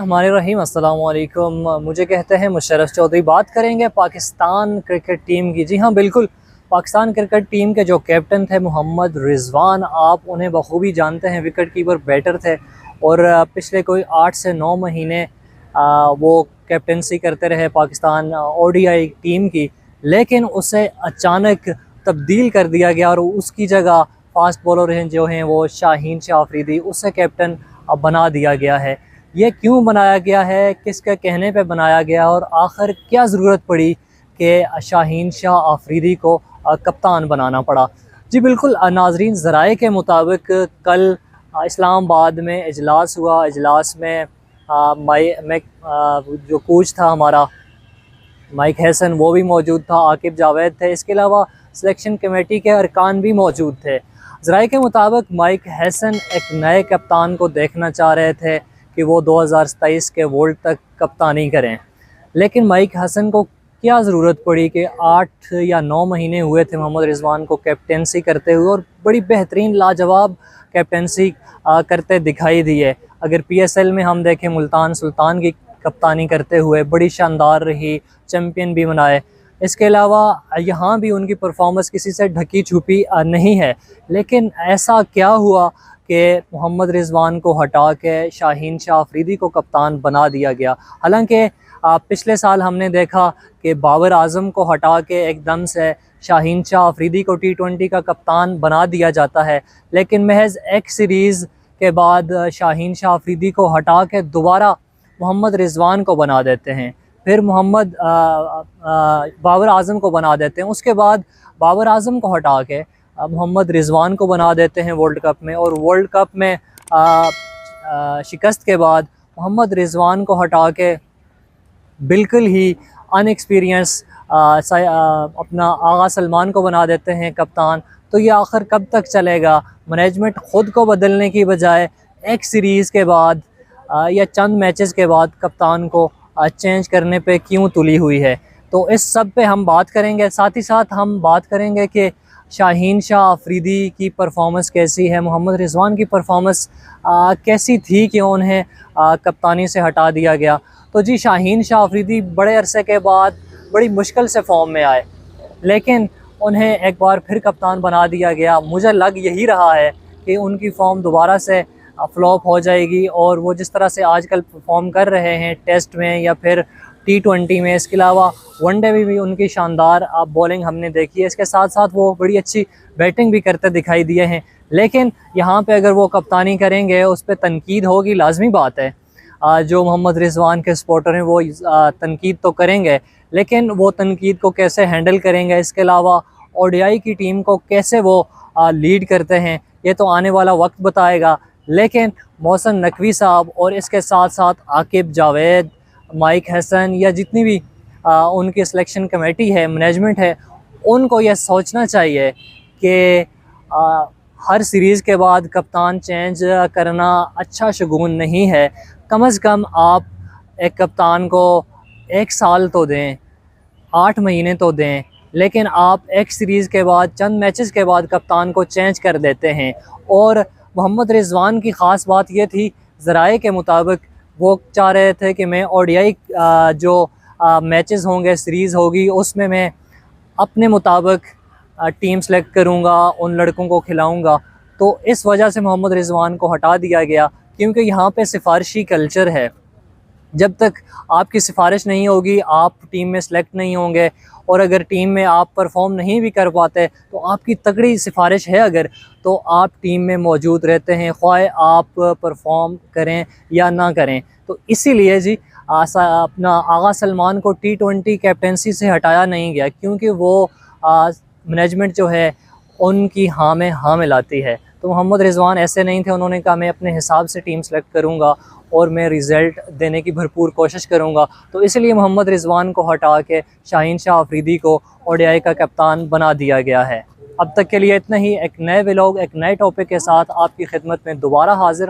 हमारे रहीम अस्सलाम वालेकुम। मुझे कहते हैं मुशर्रफ चौधरी। बात करेंगे पाकिस्तान क्रिकेट टीम की। जी हाँ, बिल्कुल। पाकिस्तान क्रिकेट टीम के जो कैप्टन थे मोहम्मद रिजवान, आप उन्हें बखूबी जानते हैं। विकेट कीपर बैटर थे और पिछले कोई 8 से 9 महीने वो कैप्टनसी करते रहे पाकिस्तान ओडीआई टीम की। लेकिन उसे अचानक तब्दील कर दिया गया और उसकी जगह फास्ट बॉलर हैं जो हैं वो शाहीन शाह अफरीदी, उसे कैप्टन अब बना दिया गया है। ये क्यों बनाया गया है, किसके कहने पे बनाया गया और आखिर क्या ज़रूरत पड़ी कि शाहीन शाह अफरीदी को कप्तान बनाना पड़ा। जी बिल्कुल नाजरीन, ज़राए के मुताबिक कल इस्लामाबाद में इजलास हुआ। इजलास में जो कोच था हमारा माइक हैसन, वो भी मौजूद था, आकिब जावेद थे। इसके अलावा सिलेक्शन कमेटी के अरकान भी मौजूद थे। ज़राए के मुताबिक माइक हैसन एक नए कप्तान को देखना चाह रहे थे कि वो 2027 के वर्ल्ड तक कप्तानी करें। लेकिन माइक हसन को क्या ज़रूरत पड़ी कि 8 या 9 महीने हुए थे मोहम्मद रिजवान को कैप्टेंसी करते हुए और बड़ी बेहतरीन लाजवाब कैप्टेंसी करते दिखाई दी है। अगर पीएसएल में हम देखें, मुल्तान सुल्तान की कप्तानी करते हुए बड़ी शानदार रही, चैम्पियन भी बनाए। इसके अलावा यहाँ भी उनकी परफॉर्मेंस किसी से ढकी छुपी नहीं है। लेकिन ऐसा क्या हुआ कि मोहम्मद रिजवान को हटा के शाहीन शाह अफरीदी को कप्तान बना दिया गया। हालांकि पिछले साल हमने देखा कि बाबर आजम को हटा के एकदम से शाहीन शाह अफरीदी को T20 का कप्तान बना दिया जाता है। लेकिन महज एक सीरीज़ के बाद शाहीन शाह अफरीदी को हटा के दोबारा मोहम्मद रिजवान को बना देते हैं, फिर बाबर आजम को बना देते हैं। उसके बाद बाबर आजम को हटा के मोहम्मद रिजवान को बना देते हैं वर्ल्ड कप में। और वर्ल्ड कप में शिकस्त के बाद मोहम्मद रिजवान को हटा के बिल्कुल ही अनएक्सपीरियंस अपना आगा सलमान को बना देते हैं कप्तान। तो ये आखिर कब तक चलेगा? मैनेजमेंट ख़ुद को बदलने की बजाय एक सीरीज़ के बाद या चंद मैचेस के बाद कप्तान को चेंज करने पे क्यों तुली हुई है? तो इस सब पे हम बात करेंगे। साथ ही साथ हम बात करेंगे कि शाहीन शाह अफरीदी की परफॉर्मेंस कैसी है, मोहम्मद रिजवान की परफॉर्मेंस कैसी थी कि उन्हें कप्तानी से हटा दिया गया। तो जी, शाहीन शाह अफरीदी बड़े अरसे के बाद बड़ी मुश्किल से फॉर्म में आए, लेकिन उन्हें एक बार फिर कप्तान बना दिया गया। मुझे लग यही रहा है कि उनकी फॉर्म दोबारा से फ्लॉप हो जाएगी और वो जिस तरह से आजकल परफॉर्म कर रहे हैं टेस्ट में या फिर T20 में, इसके अलावा वनडे में भी उनकी शानदार बॉलिंग हमने देखी है। इसके साथ साथ वो बड़ी अच्छी बैटिंग भी करते दिखाई दिए हैं। लेकिन यहाँ पे अगर वो कप्तानी करेंगे उस पर तनकीद होगी, लाजमी बात है। जो मोहम्मद रिजवान के सपोर्टर हैं वो तनकीद तो करेंगे, लेकिन वो तनकीद को कैसे हैंडल करेंगे, इसके अलावा ओडीआई की टीम को कैसे वो लीड करते हैं, ये तो आने वाला वक्त बताएगा। लेकिन मोहसिन नकवी साहब और इसके साथ साथ आकिब जावेद, माइक हैसन या जितनी भी उनकी सिलेक्शन कमेटी है, मैनेजमेंट है, उनको यह सोचना चाहिए कि हर सीरीज़ के बाद कप्तान चेंज करना अच्छा शगुन नहीं है। कम से कम आप एक कप्तान को 1 साल तो दें, 8 महीने तो दें। लेकिन आप एक सीरीज़ के बाद, चंद मैचेस के बाद कप्तान को चेंज कर देते हैं। और मोहम्मद रिजवान की ख़ास बात ये थी, ज़राए के मुताबिक वो चाह रहे थे कि मैं ओडीआई जो मैचेस होंगे, सीरीज़ होगी, उसमें मैं अपने मुताबिक टीम सेलेक्ट करूंगा, उन लड़कों को खिलाऊंगा। तो इस वजह से मोहम्मद रिजवान को हटा दिया गया, क्योंकि यहाँ पे सिफारिशी कल्चर है। जब तक आपकी सिफारिश नहीं होगी आप टीम में सेलेक्ट नहीं होंगे, और अगर टीम में आप परफॉर्म नहीं भी कर पाते तो आपकी तगड़ी सिफारिश है अगर, तो आप टीम में मौजूद रहते हैं, ख्वाह आप परफॉर्म करें या ना करें। तो इसीलिए जी अपना आगा सलमान को T20 कैप्टेंसी से हटाया नहीं गया, क्योंकि वो मैनेजमेंट जो है उनकी हाँ में हाँ मिलाती है। तो मोहम्मद रिजवान ऐसे नहीं थे, उन्होंने कहा मैं अपने हिसाब से टीम सेलेक्ट करूँगा और मैं रिज़ल्ट देने की भरपूर कोशिश करूँगा। तो इसलिए मोहम्मद रिजवान को हटा के शाहीन शाह अफरीदी को ओडीआई का कप्तान बना दिया गया है। अब तक के लिए इतना ही। एक नए व्लॉग, एक नए टॉपिक के साथ आपकी खिदमत में दोबारा हाजिर हूँ।